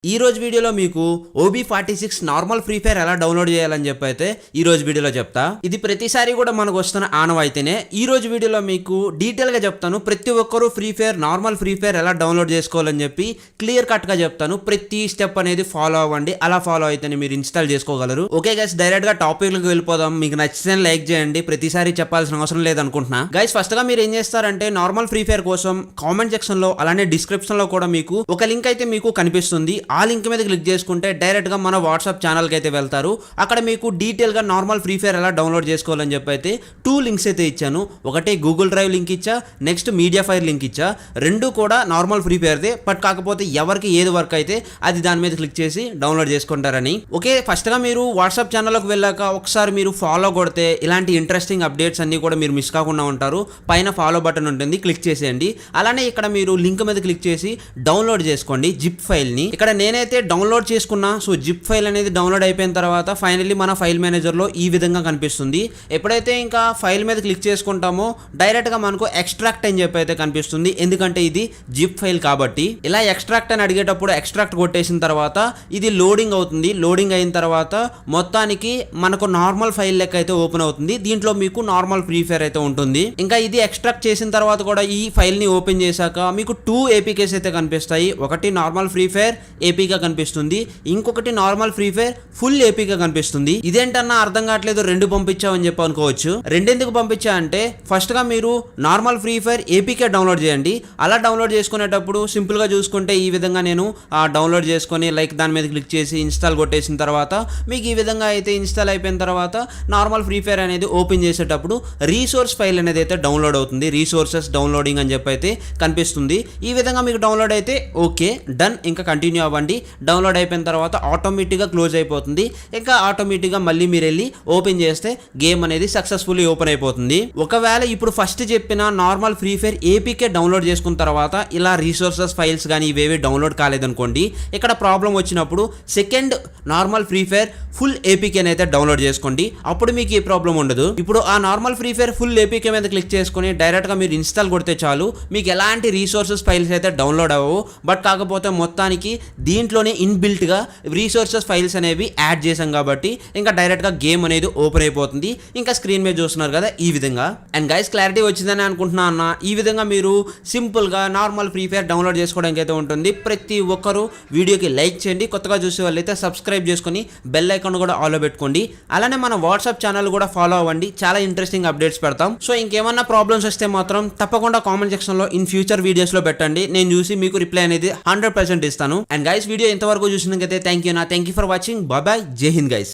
ఈ రోజు వీడియోలో మీకు OB46 నార్మల్ ఫ్రీ ఫైర్ ఎలా డౌన్లోడ్ చేయాలని చెప్పి అయితే ఈ రోజు వీడియోలో చెప్తా. ఇది ప్రతిసారి కూడా మనకు వస్తున్న ఆనవాయితీనే. ఈ రోజు వీడియోలో మీకు డీటెయిల్ గా చెప్తాను. ప్రతి ఒక్కరూ నార్మల్ ఫ్రీ ఫైర్ ఎలా డౌన్లోడ్ చేసుకోవాలని చెప్పి క్లియర్ కట్ గా చెప్తాను. ప్రతి స్టెప్ అనేది ఫాలో అవ్వండి. అలా ఫాలో అయితేనే మీరు ఇన్స్టాల్ చేసుకోగలరు. ఓకే గైస్, డైరెక్ట్ గా టాపిక్ లకు వెళ్ళిపోదాం. మీకు నచ్చితే లైక్ చేయండి. ప్రతిసారి చెప్పాల్సిన అవసరం లేదనుకుంటున్నా. గైస్, ఫస్ట్ గా మీరు ఏం చేస్తారంటే నార్మల్ ఫ్రీ ఫైర్ కోసం కామెంట్ సెక్షన్ లో అలానే డిస్క్రిప్షన్ లో కూడా మీకు ఒక లింక్ అయితే మీకు కనిపిస్తుంది. ఆ లింక్ మీద క్లిక్ చేసుకుంటే డైరెక్ట్ గా మన వాట్సాప్ ఛానల్ కి అయితే వెళ్తారు. అక్కడ మీకు డీటెయిల్ గా నార్మల్ ఫ్రీ ఫైర్ ఎలా డౌన్లోడ్ చేసుకోవాలని చెప్పి అయితే 2 లింక్స్ అయితే ఇచ్చాను. ఒకటి గూగుల్ డ్రైవ్ లింక్ ఇచ్చా, నెక్స్ట్ మీడియా ఫైర్ లింక్ ఇచ్చా. రెండు కూడా నార్మల్ ఫ్రీ ఫైర్దే. బట్ కాకపోతే ఎవరికి ఏది వర్క్ అయితే అది దాని మీద క్లిక్ చేసి డౌన్లోడ్ చేసుకుంటారని. ఓకే, ఫస్ట్ గా మీరు వాట్సాప్ ఛానల్లోకి వెళ్ళాక ఒకసారి మీరు ఫాలో కొడితే ఇలాంటి ఇంట్రెస్టింగ్ అప్డేట్స్ అన్ని కూడా మీరు మిస్ కాకుండా ఉంటారు. పైన ఫాలో బటన్ ఉంటుంది, క్లిక్ చేసేయండి. అలానే ఇక్కడ మీరు లింక్ మీద క్లిక్ చేసి డౌన్లోడ్ చేసుకోండి జిప్ ఫైల్ ని. ఇక్కడ నేనైతే డౌన్లోడ్ చేసుకున్నా. సో జిప్ ఫైల్ అనేది డౌన్లోడ్ అయిపోయిన తర్వాత ఫైనల్లీ మన ఫైల్ మేనేజర్ లో ఈ విధంగా కనిపిస్తుంది. ఎప్పుడైతే ఇంకా ఫైల్ మీద క్లిక్ చేసుకుంటామో డైరెక్ట్ గా మనకు ఎక్స్ట్రాక్ట్ అని చెప్పి అయితే కనిపిస్తుంది. ఎందుకంటే ఇది జిప్ ఫైల్ కాబట్టి. ఇలా ఎక్స్ట్రాక్ట్ అని అడిగేటప్పుడు ఎక్స్ట్రాక్ట్ కొట్టేసిన తర్వాత ఇది లోడింగ్ అవుతుంది. లోడింగ్ అయిన తర్వాత మొత్తానికి మనకు నార్మల్ ఫైల్ లెక్క అయితే ఓపెన్ అవుతుంది. దీంట్లో మీకు నార్మల్ ఫ్రీ ఫైర్ అయితే ఉంటుంది. ఇంకా ఇది ఎక్స్ట్రాక్ట్ చేసిన తర్వాత కూడా ఈ ఫైల్ ని ఓపెన్ చేశాక మీకు 2 ఏపీకేస్ అయితే కనిపిస్తాయి. ఒకటి నార్మల్ ఫ్రీ ఫైర్ ఏపీగా కనిపిస్తుంది, ఇంకొకటి నార్మల్ ఫ్రీ ఫైర్ ఫుల్ ఏపీగా కనిపిస్తుంది. ఇదేంటన్నా అర్థం కావట్లేదు, 2 పంపించామని చెప్పి అనుకోవచ్చు. రెండెందుకు పంపించా అంటే ఫస్ట్ గా మీరు normal free fire APK download చేయండి. అలా డౌన్లోడ్ చేసుకునేటప్పుడు సింపుల్ గా చూసుకుంటే ఈ విధంగా నేను డౌన్లోడ్ చేసుకొని దాని మీద క్లిక్ చేసి ఇన్స్టాల్ కొట్టేసిన తర్వాత మీకు ఈ విధంగా అయితే ఇన్స్టాల్ అయిపోయిన తర్వాత నార్మల్ ఫ్రీ ఫైర్ అనేది ఓపెన్ చేసేటప్పుడు రీసోర్స్ ఫైల్ అనేది అయితే డౌన్లోడ్ అవుతుంది. రీసోర్సెస్ డౌన్లోడింగ్ అని చెప్పి అయితే కనిపిస్తుంది. ఈ విధంగా మీకు డౌన్లోడ్ అయితే ఓకే డన్, ఇంకా కంటిన్యూ అవ్వండి. డౌన్లోడ్ అయిపోయిన తర్వాత ఆటోమేటిక్గా క్లోజ్ అయిపోతుంది. ఇంకా ఆటోమేటిక్గా మళ్ళీ మీరు వెళ్ళి ఓపెన్ చేస్తే గేమ్ అనేది సక్సెస్ఫుల్లీ ఓపెన్ అయిపోతుంది. ఒకవేళ ఇప్పుడు ఫస్ట్ చెప్పిన normal free fire APK download చేసుకున్న తర్వాత ఇలా రీసోర్సెస్ ఫైల్స్ కానీ ఇవేవి డౌన్లోడ్ కాలేదనుకోండి, ఇక్కడ ప్రాబ్లం వచ్చినప్పుడు second normal free fire full APK అయితే డౌన్లోడ్ చేసుకోండి. అప్పుడు మీకు ఏ ప్రాబ్లం ఉండదు. ఇప్పుడు ఆ normal free fire full APK మీద క్లిక్ చేసుకుని డైరెక్ట్గా మీరు ఇన్స్టాల్ కొడితే చాలు. మీకు ఎలాంటి రీసోర్సెస్ ఫైల్స్ అయితే డౌన్లోడ్ అవ్వవు. బట్ కాకపోతే మొత్తానికి దీంట్లోనే ఇన్బిల్ట్ గా రీసోర్సెస్ ఫైల్స్ అనేవి యాడ్ చేసాం కాబట్టి ఇంకా డైరెక్ట్ గా గేమ్ అనేది ఓపెన్ అయిపోతుంది. ఇంకా స్క్రీన్ మీద చూస్తున్నారు కదా ఈ విధంగా. అండ్ గైస్, క్లారిటీ వచ్చిందని అనుకుంటున్నా అన్న. ఈ విధంగా మీరు సింపుల్ గా నార్మల్ ఫ్రీ ఫైర్ డౌన్లోడ్ చేసుకోవడానికి అయితే ఉంటుంది. ప్రతి ఒక్కరు వీడియోకి లైక్ చేయండి. కొత్తగా చూసే వాళ్ళైతే సబ్స్క్రైబ్ చేసుకొని బెల్ ఐకాన్ కూడా ఆల్ లో పెట్టుకోండి. అలానే మన వాట్సాప్ ఛానల్ కూడా ఫాలో అవ్వండి. చాలా ఇంట్రెస్టింగ్ అప్డేట్స్ పెడతాం. సో ఇంకేమన్నా ప్రాబ్లమ్స్ వస్తే మాత్రం తప్పకుండా కామెంట్ సెక్షన్ లో ఇన్ ఫ్యూచర్ వీడియోస్ లో పెట్టండి. నేను చూసి మీకు రిప్లై అనేది 100% ఇస్తాను. అండ్ గైస్, వీడియో ఎంతవరకు చూసినాకైతే thank you for watching. Bye bye, Jai Hind guys.